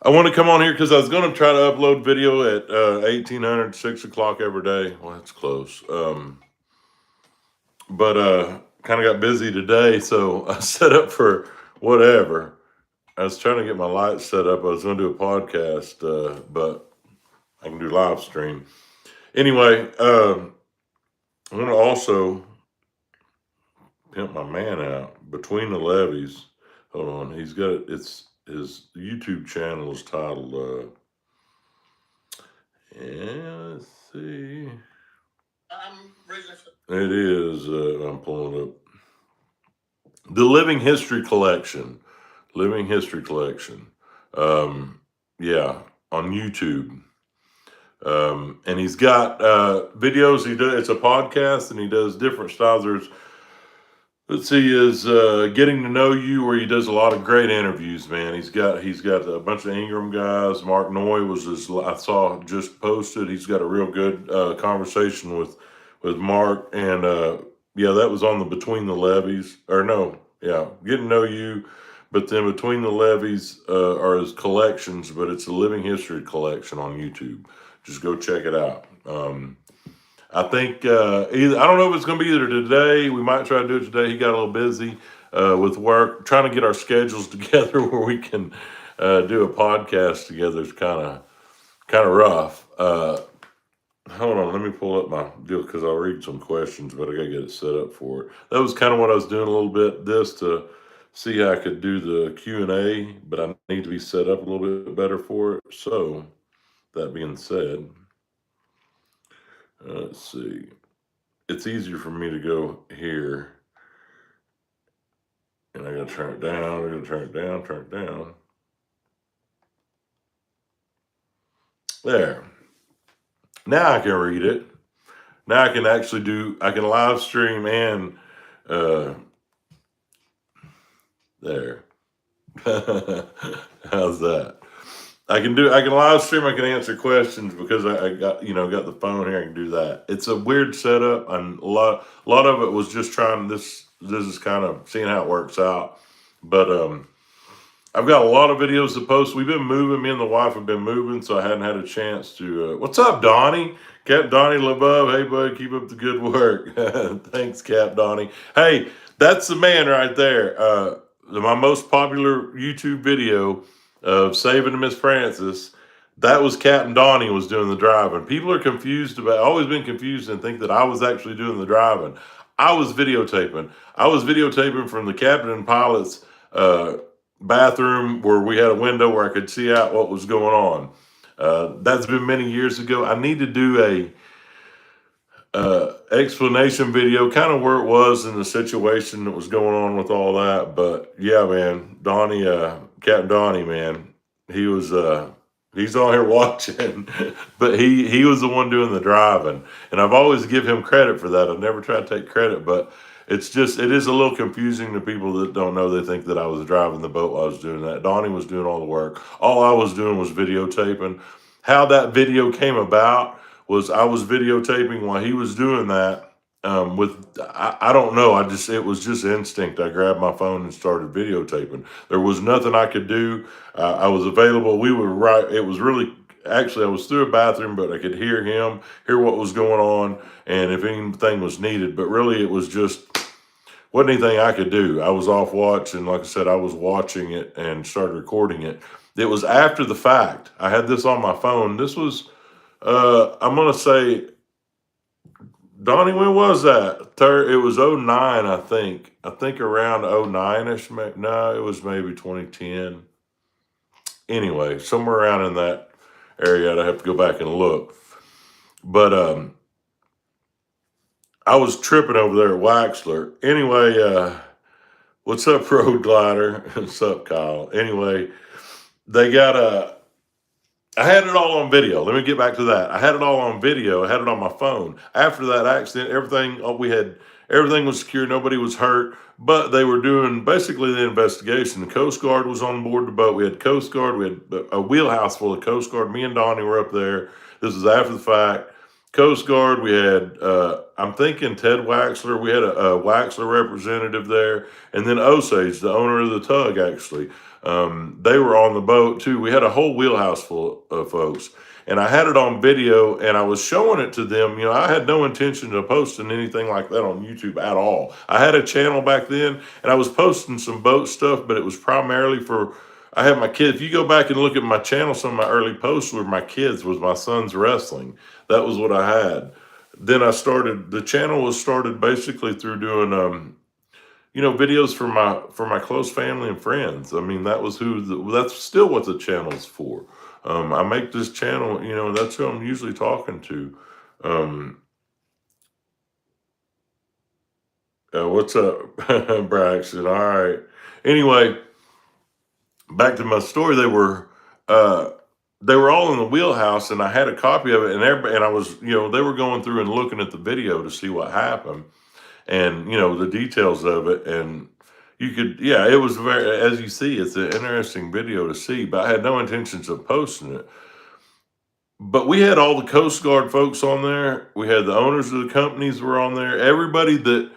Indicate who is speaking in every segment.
Speaker 1: I want to come on here because I was going to try to upload video at 1800, 6 o'clock every day. Well, that's close. But kind of got busy today, so I set up for whatever. I was trying to get my lights set up. I was going to do a podcast, but I can do live stream. Anyway, I want to also pimp my man out between the levees. Hold on, he's got it's his YouTube channel is titled. Yeah, let's see. It is. I'm pulling it up. The Living History Collection. Living History Collection. Yeah, on YouTube. And he's got videos. He does. It's a podcast, and he does different styles. Let's see, is Getting to Know You, where he does a lot of great interviews. Man, he's got a bunch of Ingram guys. Mark Noy was his. I saw just posted. He's got a real good conversation with Mark, and yeah, that was on the Between the Levees, or no, yeah, Getting to Know You. But then Between the Levees are his collections, but it's a living history collection on YouTube. Just go check it out. I think I don't know if it's going to be either today. We might try to do it today. He got a little busy with work, trying to get our schedules together where we can do a podcast together. Is kind of rough. Hold on, let me pull up my deal because I'll read some questions, but I gotta get it set up for it. That was kind of what I was doing a little bit. This to see how I could do the Q&A, but I need to be set up a little bit better for it. So that being said, let's see. It's easier for me to go here, and I gotta turn it down. I gotta turn it down. Turn it down. There. Now I can read it. Now I can actually do. I can live stream and uh, there. How's that? I can do. I can live stream. I can answer questions because I got got the phone here. I can do that. It's a weird setup, and a lot of it was just trying this. This is kind of seeing how it works out. But I've got a lot of videos to post. We've been moving. Me and the wife have been moving, so I hadn't had a chance to. What's up, Donnie? Cap Donnie LeBeau. Hey, bud, keep up the good work. Thanks, Cap Donnie. Hey, that's the man right there. My most popular YouTube video of Saving Miss Francis. That was Captain Donnie was doing the driving. People are confused about. Always been confused and think that I was actually doing the driving. I was videotaping. I was videotaping from the captain and pilot's bathroom where we had a window where I could see out what was going on. That's been many years ago. I need to do a explanation video, kind of where it was in the situation that was going on with all that. But yeah, man, Donnie, Captain Donnie, man, he was he's on here watching, but he was the one doing the driving, and I've always give him credit for that. I've never tried to take credit, but it is a little confusing to people that don't know. They think that I was driving the boat while I was doing that. Donnie was doing all the work. All I was doing was videotaping. How that video came about was I was videotaping while he was doing that. I don't know. It was just instinct. I grabbed my phone and started videotaping. There was nothing I could do. I was available. We were right. It was really actually I was through a bathroom, but I could hear him, hear what was going on, and if anything was needed. But really, it was just wasn't anything I could do. I was off watch, and like I said, I was watching it and started recording it. It was after the fact. I had this on my phone. This was, I'm gonna say, Donnie, when was that? It was '09, I think. I think around '09ish. No, it was maybe 2010. Anyway, somewhere around in that area. I'd have to go back and look. But I was tripping over there at Waxler. Anyway, what's up, Road Glider? What's up, Kyle? Anyway, they got I had it all on video. Let me get back to that. I had it all on video. I had it on my phone. After that accident, everything was secure. Nobody was hurt, but they were doing basically the investigation. The Coast Guard was on board the boat. We had Coast Guard. We had a wheelhouse full of Coast Guard. Me and Donnie were up there. This was after the fact. Coast Guard, we had, I'm thinking Ted Waxler. We had a Waxler representative there. And then Osage, the owner of the tug, actually. They were on the boat too. We had a whole wheelhouse full of folks, and I had it on video, and I was showing it to them. I had no intention of posting anything like that on YouTube at all. I had a channel back then, and I was posting some boat stuff, but it was primarily for. I had my kids. If you go back and look at my channel, some of my early posts were my kids, was my son's wrestling. That was what I had. Then the channel was started basically through doing videos for my close family and friends. I mean, that's still what the channel's for. I make this channel, that's who I'm usually talking to. What's up, Braxton? All right. Anyway, back to my story. Uh, they were all in the wheelhouse, and I had a copy of it, and everybody, and I was, they were going through and looking at the video to see what happened, and the details of it, and you could, yeah, it was very, as you see, it's an interesting video to see, but I had no intentions of posting it. But we had all the Coast Guard folks on there. We had the owners of the companies were on there. Everybody that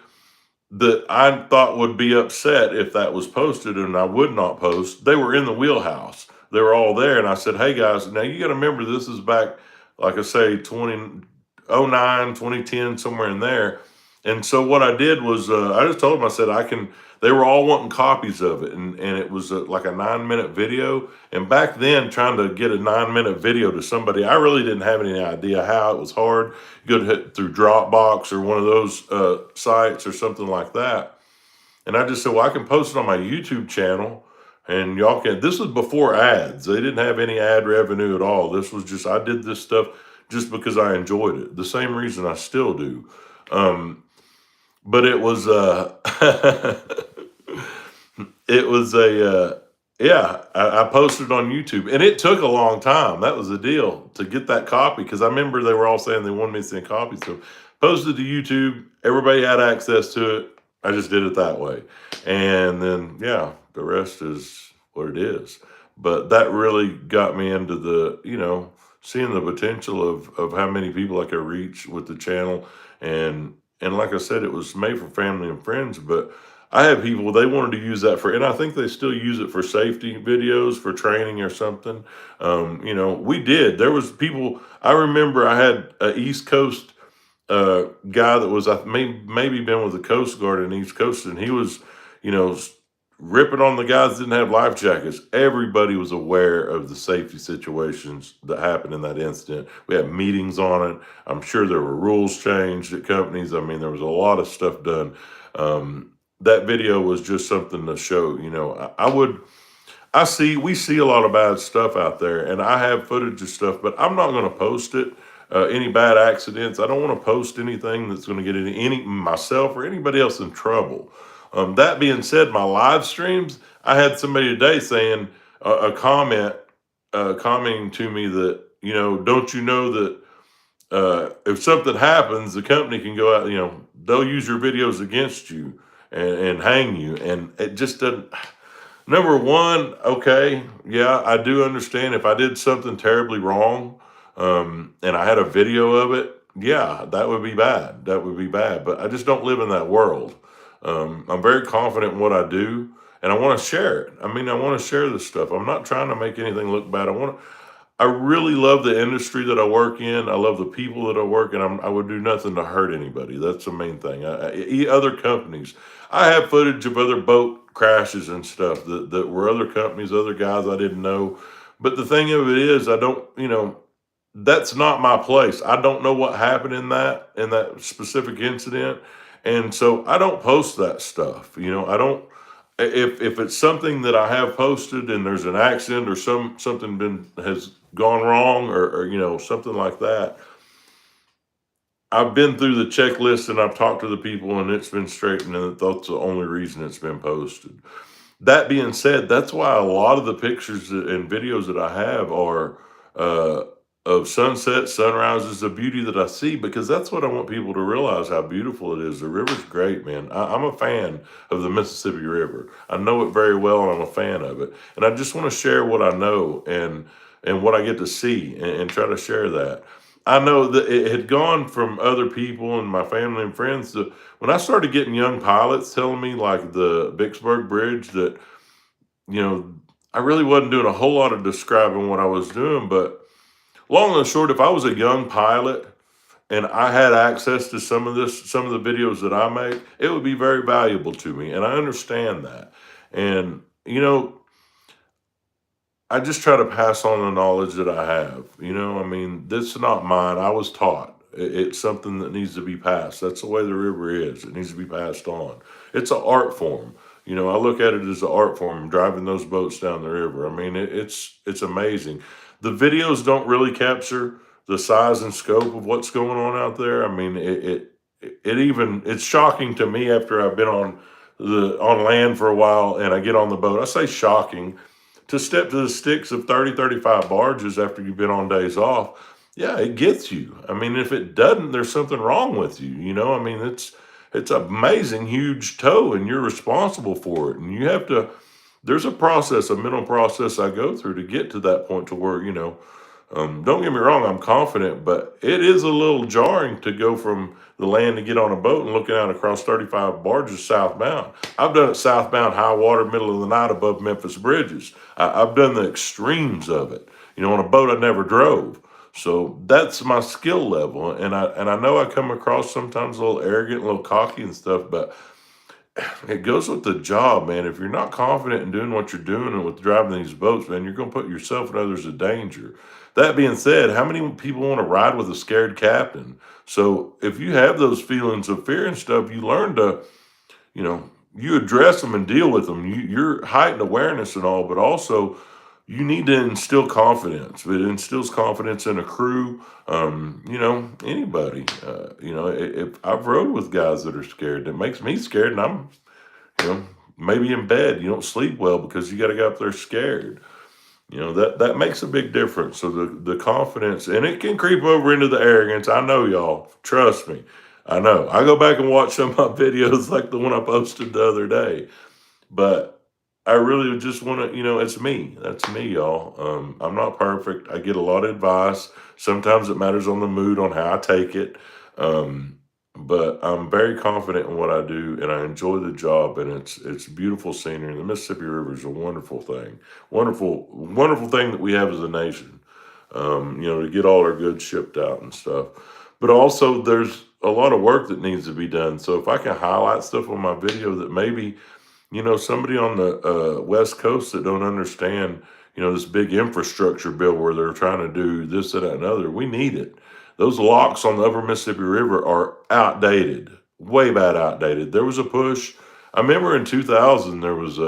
Speaker 1: I thought would be upset if that was posted and I would not post, they were in the wheelhouse. They were all there. And I said, hey guys, now you got to remember this is back, like I say, 2009, 2010, somewhere in there. And so what I did was I just told them, I said, they were all wanting copies of it. And it was like a 9-minute video. And back then, trying to get a 9-minute video to somebody, I really didn't have any idea how. It was hard. You could hit through Dropbox or one of those sites or something like that. And I just said, well, I can post it on my YouTube channel and y'all can. This was before ads. They didn't have any ad revenue at all. This was just, I did this stuff just because I enjoyed it. The same reason I still do. But it was, it was yeah, I posted on YouTube, and it took a long time. That was the deal to get that copy, because I remember they were all saying they wanted me to send copies. So posted to YouTube, everybody had access to it. I just did it that way. And then, yeah, the rest is what it is. But that really got me into seeing the potential of how many people I could reach with the channel. And like I said, it was made for family and friends, but I have people, they wanted to use that and I think they still use it for safety videos, for training or something. There was people, I remember I had an East Coast guy that was, maybe been with the Coast Guard in East Coast, and he was, ripping on the guys that didn't have life jackets. Everybody was aware of the safety situations that happened in that incident. We had meetings on it. I'm sure there were rules changed at companies. I mean, there was a lot of stuff done. That video was just something to show, we see a lot of bad stuff out there, and I have footage of stuff, but I'm not going to post it. Any bad accidents, I don't want to post anything that's going to get any myself or anybody else in trouble. That being said, my live streams, I had somebody today saying a comment, commenting to me that, don't you know that if something happens, the company can go out, they'll use your videos against you and hang you. And it just doesn't. Number one, okay, yeah, I do understand if I did something terribly wrong, and I had a video of it, yeah, that would be bad. That would be bad. But I just don't live in that world. I'm very confident in what I do, and I want to share it. I mean, I want to share this stuff. I'm not trying to make anything look bad. I really love the industry that I work in. I love the people that I work in. I would do nothing to hurt anybody. That's the main thing. Other companies, I have footage of other boat crashes and stuff that were other companies, other guys I didn't know. But the thing of it is, I don't, that's not my place. I don't know what happened in that specific incident. And so I don't post that stuff. I don't, if it's something that I have posted and there's an accident or something has gone wrong or something like that, I've been through the checklist and I've talked to the people and it's been straightened, and that's the only reason it's been posted. That being said, that's why a lot of the pictures and videos that I have are of sunsets, sunrises, the beauty that I see, because that's what I want people to realize, how beautiful it is. The river's great, man. I'm a fan of the Mississippi River. I know it very well, and I'm a fan of it. And I just want to share what I know and what I get to see and try to share that. I know that it had gone from other people and my family and friends to when I started getting young pilots telling me, like the Vicksburg Bridge, that, you know, I really wasn't doing a whole lot of describing what I was doing, but long and short, if I was a young pilot and I had access to some of the videos that I make, it would be very valuable to me. And I understand that. And, I just try to pass on the knowledge that I have. I mean, this is not mine. I was taught. It's something that needs to be passed. That's the way the river is. It needs to be passed on. It's an art form. I look at it as an art form, driving those boats down the river. I mean, it's amazing. The videos don't really capture the size and scope of what's going on out there. I mean, it's shocking to me after I've been on land for a while and I get on the boat. I say shocking to step to the sticks of 30, 35 barges after you've been on days off. Yeah, it gets you. I mean, if it doesn't, there's something wrong with you. I mean, it's an amazing, huge tow, and you're responsible for it. And you have to. There's a process, a mental process I go through to get to that point to where don't get me wrong, I'm confident, but it is a little jarring to go from the land to get on a boat and looking out across 35 barges southbound. I've done it southbound, high water, middle of the night above Memphis bridges. I've done the extremes of it, on a boat I never drove. So that's my skill level, and I know I come across sometimes a little arrogant, a little cocky and stuff, but it goes with the job, man. If you're not confident in doing what you're doing and with driving these boats, man, you're going to put yourself and others in danger. That being said, how many people want to ride with a scared captain? So if you have those feelings of fear and stuff, you learn to, you address them and deal with them. You're heightened awareness and all, but also you need to instill confidence. It instills confidence in a crew, anybody. If I've rode with guys that are scared, that makes me scared, and I'm, maybe in bed. You don't sleep well because you got to go up there scared. That makes a big difference. So the confidence, and it can creep over into the arrogance. I know, y'all. Trust me. I know. I go back and watch some of my videos like the one I posted the other day. But I really just want to, it's me. That's me, y'all. I'm not perfect. I get a lot of advice. Sometimes it matters on the mood, on how I take it. But I'm very confident in what I do, and I enjoy the job, and it's beautiful scenery. The Mississippi River is a wonderful thing, wonderful, wonderful thing that we have as a nation. To get all our goods shipped out and stuff. But also, there's a lot of work that needs to be done. So if I can highlight stuff on my video that maybe somebody on the West Coast that don't understand, this big infrastructure bill where they're trying to do this, that, and other, we need it. Those locks on the upper Mississippi River are outdated, way bad outdated. There was a push. I remember in 2000, there was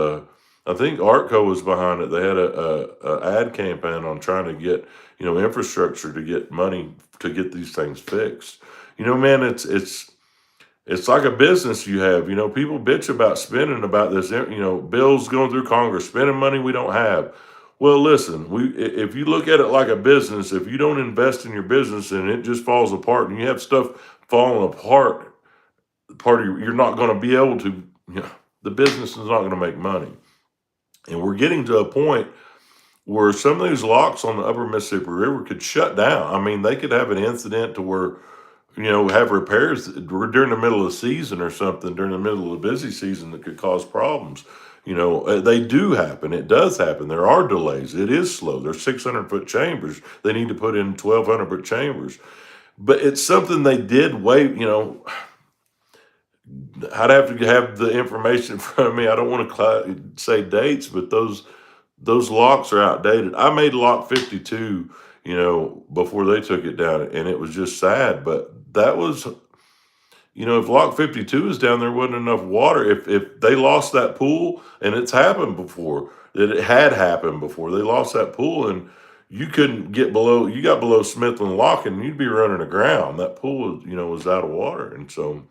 Speaker 1: I think Artco was behind it. They had a ad campaign on trying to get, infrastructure to get money to get these things fixed. Man, it's like a business you have. People bitch about spending about this, bills going through Congress, spending money we don't have. Well, listen, if you look at it like a business, if you don't invest in your business and it just falls apart and you have stuff falling apart, you're not going to be able to, the business is not going to make money. And we're getting to a point where some of these locks on the upper Mississippi River could shut down. I mean, they could have an incident to where, have repairs during the middle of the season or something, during the middle of the busy season that could cause problems. They do happen. It does happen. There are delays. It is slow. There's 600-foot chambers. They need to put in 1,200-foot chambers. But it's something they did wait, I'd have to have the information in front of me. I don't want to say dates, but those locks are outdated. I made lock 52, before they took it down, and it was just sad. But that was, if lock 52 is down, there wasn't enough water. If they lost that pool, and it's happened before, that it had happened before, they lost that pool, and you couldn't get below. You got below Smithland Lock, and you'd be running aground. That pool, was out of water, and so.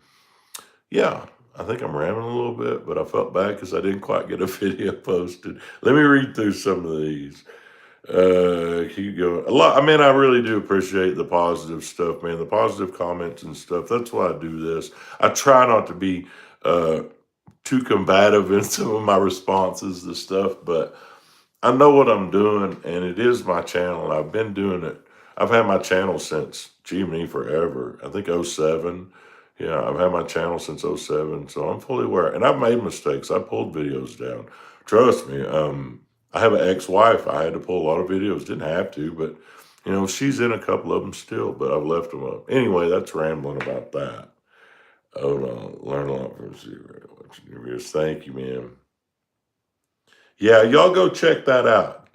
Speaker 1: Yeah, I think I'm rambling a little bit, but I felt bad because I didn't quite get a video posted. Let me read through some of these. Keep going. A lot. I mean, I really do appreciate the positive stuff, man. The positive comments and stuff. That's why I do this. I try not to be too combative in some of my responses to stuff, but I know what I'm doing, and it is my channel. And I've been doing it. I've had my channel since forever. I think '07. Yeah, I've had my channel since '07, so I'm fully aware. And I've made mistakes. I pulled videos down. Trust me. I have an ex-wife. I had to pull a lot of videos. Didn't have to, but she's in a couple of them still. But I've left them up. Anyway, that's rambling about that. Hold on, learn a lot from zero. Thank you, man. Yeah, y'all go check that out.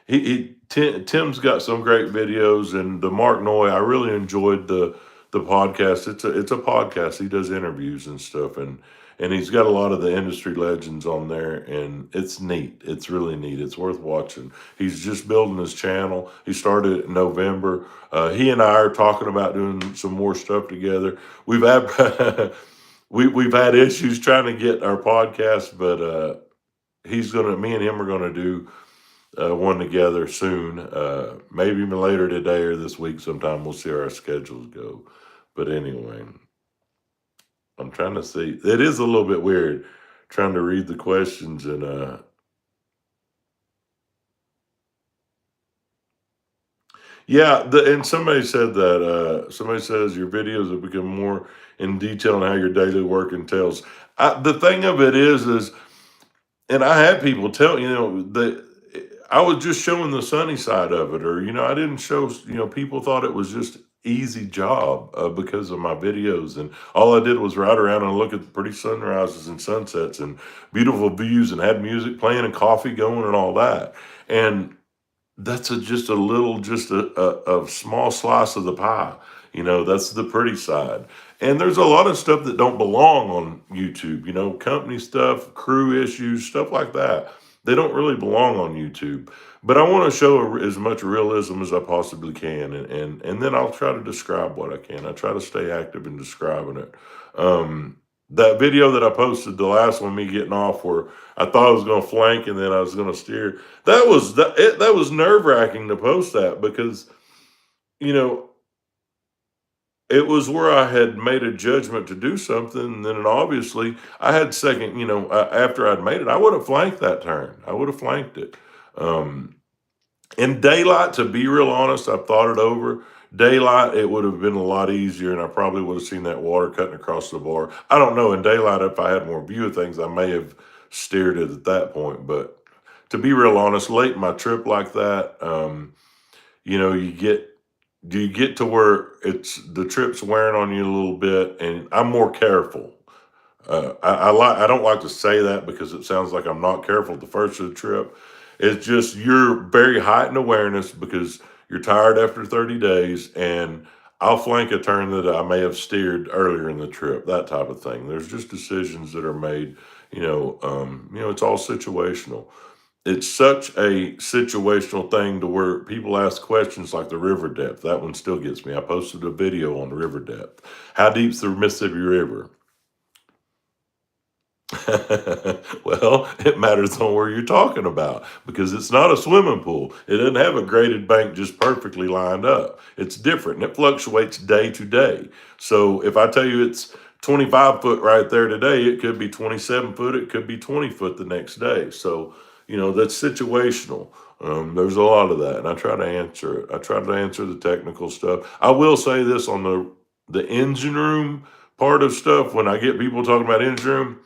Speaker 1: Tim's got some great videos, and the Mark Noy. I really enjoyed the podcast. It's a podcast. He does interviews and stuff, and he's got a lot of the industry legends on there, and it's neat. It's really neat. It's worth watching. He's just building his channel. He started it in November. He and I are talking about doing some more stuff together. We've had we've had issues trying to get our podcast, but me and him are gonna do one together soon. Maybe even later today or this week sometime. We'll see how our schedules go. But anyway, I'm trying to see. It is a little bit weird trying to read the questions and yeah, and somebody said that somebody says your videos have become more in detail on how your daily work entails. The thing of it is and I had people tell that I was just showing the sunny side of it, or I didn't show. People thought it was just easy job because of my videos, and all I did was ride around and look at the pretty sunrises and sunsets and beautiful views, and had music playing and coffee going and all that. And that's just a little, just a small slice of the pie. That's the pretty side. And there's a lot of stuff that don't belong on YouTube, company stuff, crew issues, stuff like that. They don't really belong on YouTube. But I want to show as much realism as I possibly can. And then I'll try to describe what I can. I try to stay active in describing it. That video that I posted, the last one, me getting off where I thought I was going to flank and then I was going to steer. That was nerve wracking to post that because, you know, it was where I had made a judgment to do something. And then obviously I had second, after I'd made it, I would have flanked that turn. I would have flanked it. In daylight, to be real honest, I've thought it over. Daylight, it would have been a lot easier, and I probably would have seen that water cutting across the bar. I don't know. In daylight, if I had more view of things, I may have steered it at that point. But to be real honest, late in my trip like that, you get to where the trip's wearing on you a little bit, and I'm more careful. I don't like to say that because it sounds like I'm not careful at the first of the trip. It's just you're very heightened awareness because you're tired after 30 days, and I'll flank a turn that I may have steered earlier in the trip, that type of thing. There's just decisions that are made. It's all situational. It's such a situational thing to where people ask questions like the river depth. That one still gets me. I posted a video on the river depth. How deep's the Mississippi River? Well, it matters on where you're talking about because it's not a swimming pool. It doesn't have a graded bank just perfectly lined up. It's different and it fluctuates day to day. So if I tell you it's 25 foot right there today, it could be 27 foot, it could be 20 foot the next day. So, that's situational. There's a lot of that, and I try to answer it. I try to answer the technical stuff. I will say this on the engine room part of stuff. When I get people talking about engine room,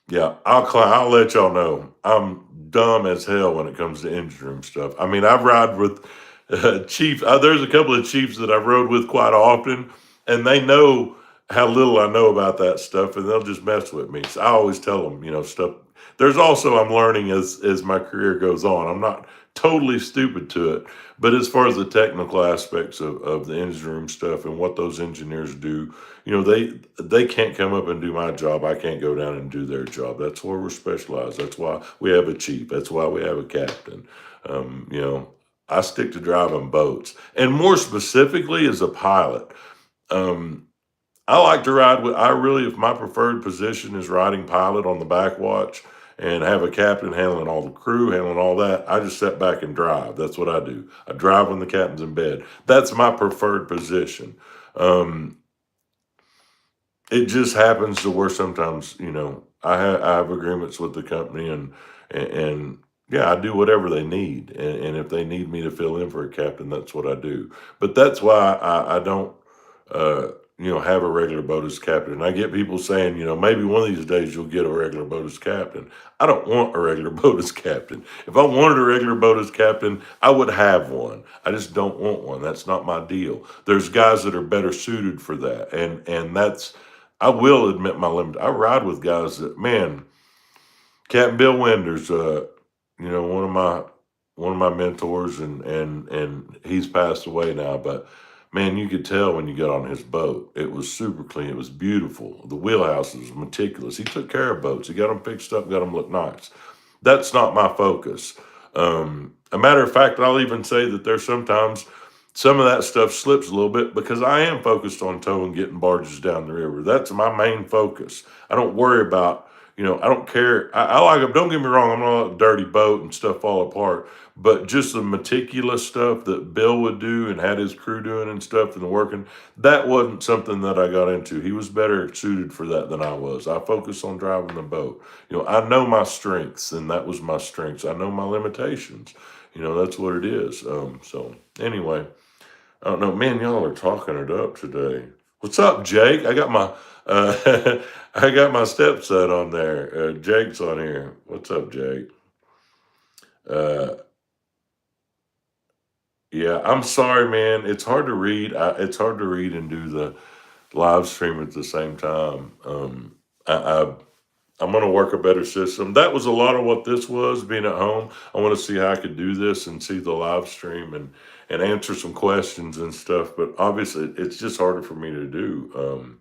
Speaker 1: yeah, I'll let y'all know. I'm dumb as hell when it comes to engine room stuff. I mean, I've ride with chiefs. There's a couple of chiefs that I've rode with quite often, and they know how little I know about that stuff, and they'll just mess with me. So I always tell them, stuff. There's also I'm learning as my career goes on. I'm not totally stupid to it, but as far as the technical aspects of the engine room stuff and what those engineers do, they can't come up and do my job. I can't go down and do their job. That's where we're specialized. That's why we have a chief. That's why we have a captain. I stick to driving boats, and more specifically as a pilot. I like to ride with. If my preferred position is riding pilot on the back watch and have a captain handling all the crew, handling all that, I just sit back and drive. That's what I do. I drive when the captain's in bed. That's my preferred position. It just happens to where sometimes, I have agreements with the company and yeah, I do whatever they need. And if they need me to fill in for a captain, that's what I do. But that's why I don't, have a regular boat as captain. I get people saying, maybe one of these days you'll get a regular boat as captain. I don't want a regular boat as captain. If I wanted a regular boat as captain, I would have one. I just don't want one. That's not my deal. There's guys that are better suited for that. And that's, I will admit my limit. I ride with guys that, man, Captain Bill Winders, one of my mentors, and he's passed away now, but man, you could tell when you got on his boat. It was super clean. It was beautiful. The wheelhouse was meticulous. He took care of boats. He got them fixed up, got them look nice. That's not my focus. A matter of fact, I'll even say that there's sometimes some of that stuff slips a little bit because I am focused on towing, getting barges down the river. That's my main focus. I don't worry about, I don't care. I like them. Don't get me wrong. I'm not a dirty boat and stuff fall apart, but just the meticulous stuff that Bill would do and had his crew doing and stuff and working, that wasn't something that I got into. He was better suited for that than I was. I focused on driving the boat. I know my strengths, and that was my strengths. I know my limitations. That's what it is. So anyway, I don't know, man. Y'all are talking it up today. What's up, Jake? I got my I got my stepson on there. Jake's on here. What's up, Jake? Uh, yeah, I'm sorry, man. It's hard to read. It's hard to read and do the live stream at the same time. I I'm going to work a better system. That was a lot of what this was, being at home. I want to see how I could do this and see the live stream and answer some questions and stuff. But obviously, it's just harder for me to do.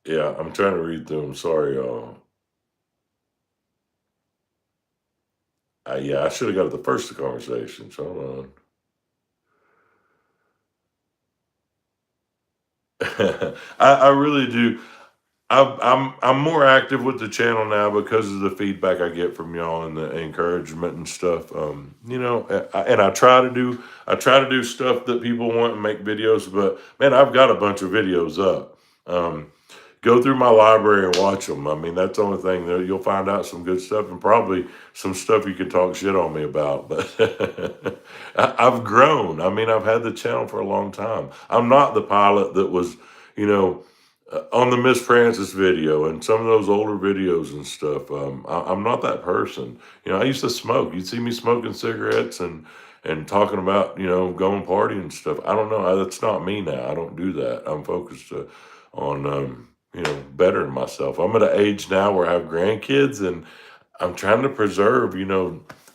Speaker 1: Yeah, I'm trying to read through them. Sorry, y'all. Yeah, I should have got at the first of the conversation. So hold on. I really do. I'm more active with the channel now because of the feedback I get from y'all and the encouragement and stuff. And I try to do stuff that people want and make videos. But man, I've got a bunch of videos up. Go through my library and watch them. I mean, that's the only thing that you'll find out some good stuff and probably some stuff you can talk shit on me about. But I've grown. I mean, I've had the channel for a long time. I'm not the pilot that was, you know, on the Miss Francis video and some of those older videos and stuff. I'm not that person. I used to smoke. You'd see me smoking cigarettes and talking about going party and stuff. I don't know. That's not me now. I don't do that. I'm focused on bettering myself. I'm at an age now where I have grandkids and I'm trying to preserve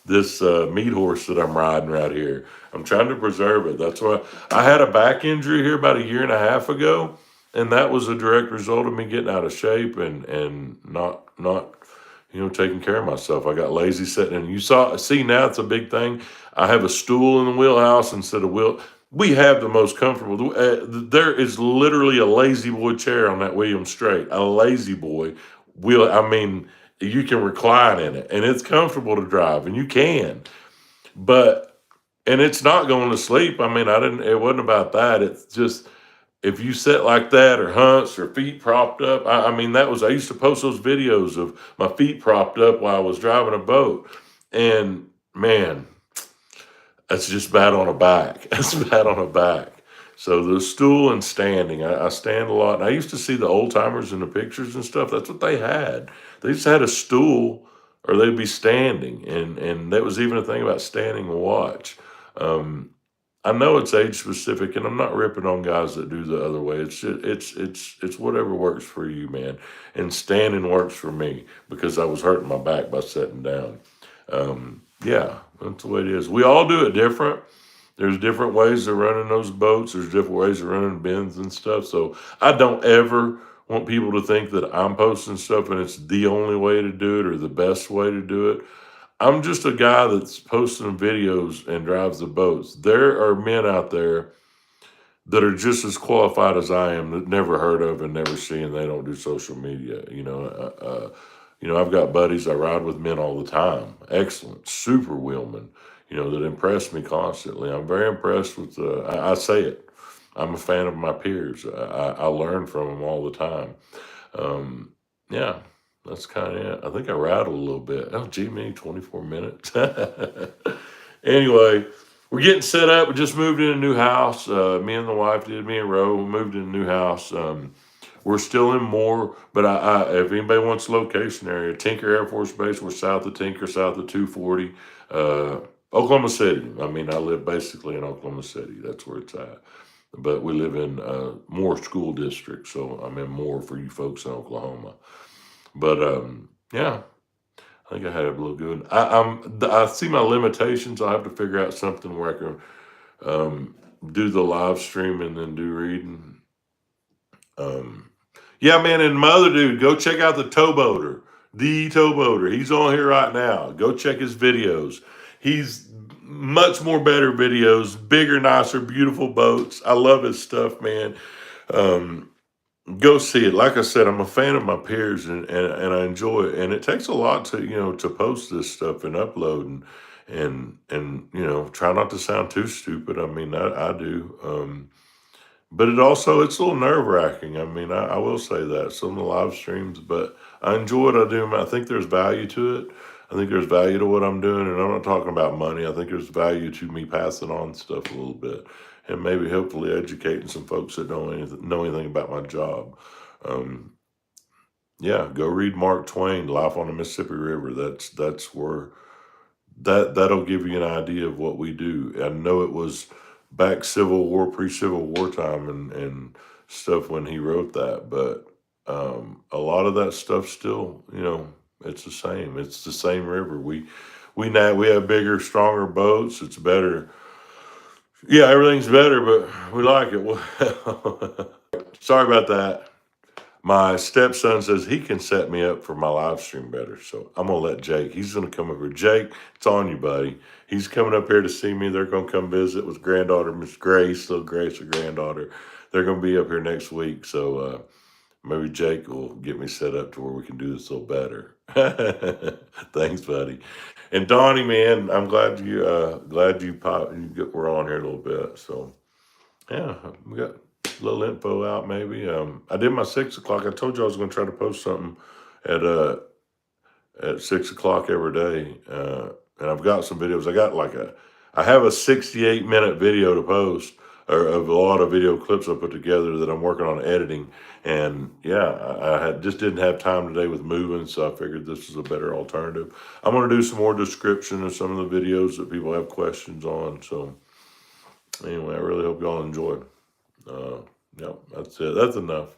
Speaker 1: this meat horse that I'm riding right here. I'm trying to preserve it. That's why I had a back injury here about a year and a half ago, and that was a direct result of me getting out of shape and not taking care of myself. I got lazy sitting, and see now it's a big thing. I have a stool in the wheelhouse instead of wheel. We have the most comfortable. There is literally a lazy boy chair on that Williams Straight. A lazy boy wheel. I mean, you can recline in it, and it's comfortable to drive, and you can. But and it's not going to sleep. I mean, I didn't. It wasn't about that. It's just if you sit like that or hunts or feet propped up. I mean, I used to post those videos of my feet propped up while I was driving a boat, and man, that's just bad on a back. That's bad on a back. So the stool and standing, I stand a lot. And I used to see the old timers in the pictures and stuff. That's what they had. They just had a stool, or they'd be standing, and that was even a thing about standing a watch. Um, I know it's age specific, and I'm not ripping on guys that do the other way. It's just, it's whatever works for you, man. And standing works for me because I was hurting my back by sitting down. Yeah, that's the way it is. We all do it different. There's different ways of running those boats. There's different ways of running bins and stuff. So I don't ever want people to think that I'm posting stuff and it's the only way to do it or the best way to do it. I'm just a guy that's posting videos and drives the boats. There are men out there that are just as qualified as I am that never heard of and never seen. They don't do social media. I've got buddies. I ride with men all the time. Excellent, super wheelmen. That impress me constantly. I'm very impressed with. I say it. I'm a fan of my peers. I learn from them all the time. Yeah. that's kind of it. I think I rattled a little bit. Oh, gee, me, 24 minutes. Anyway, we're getting set up. We just moved in a new house. Me and the wife did. Me and Ro moved in a new house. We're still in Moore, but if anybody wants a location area, Tinker Air Force Base, we're south of Tinker, south of 240. Oklahoma City. I mean, I live basically in Oklahoma City. That's where it's at. But we live in Moore School District, so I'm in Moore for you folks in Oklahoma. But yeah, I think I had it a little good. I see my limitations. I have to figure out something where I can do the live stream and then do reading. Yeah, man, and my other dude, go check out the Towboater, the Towboater. He's on here right now. Go check his videos. He's much more better videos, bigger, nicer, beautiful boats. I love his stuff, man. Um, Go see it. Like I said, I'm a fan of my peers, and I enjoy it. And it takes a lot to to post this stuff and upload and try not to sound too stupid. I mean, I do. But it's a little nerve wracking. I mean, I will say that some of the live streams, but I enjoy what I do. I think there's value to it. I think there's value to what I'm doing, and I'm not talking about money. I think there's value to me passing on stuff a little bit, and maybe hopefully educating some folks that don't know anything about my job. Um, yeah, go read Mark Twain, Life on the Mississippi River. That's where that'll give you an idea of what we do. I know it was back Civil War, pre-Civil War time and stuff when he wrote that, but a lot of that stuff still, it's the same. It's the same river. We have bigger, stronger boats. It's better. Yeah, everything's better, but we like it. Well, sorry about that. My stepson says he can set me up for my live stream better. So I'm going to let Jake, he's going to come over. Jake, it's on you, buddy. He's coming up here to see me. They're going to come visit with granddaughter, Miss Grace, little Grace, her granddaughter. They're going to be up here next week. So maybe Jake will get me set up to where we can do this a little better. Thanks, buddy. And Donnie, man, I'm glad you we're on here a little bit. So yeah, we got a little info out maybe. I did my 6 o'clock. I told you I was going to try to post something at 6 o'clock every day. And I've got some videos. I have a 68-minute video to post, or of a lot of video clips I put together that I'm working on editing. And yeah, just didn't have time today with moving, so I figured this is a better alternative. I'm going to do some more description of some of the videos that people have questions on. So anyway, I really hope y'all enjoy. Yeah, that's it. That's enough.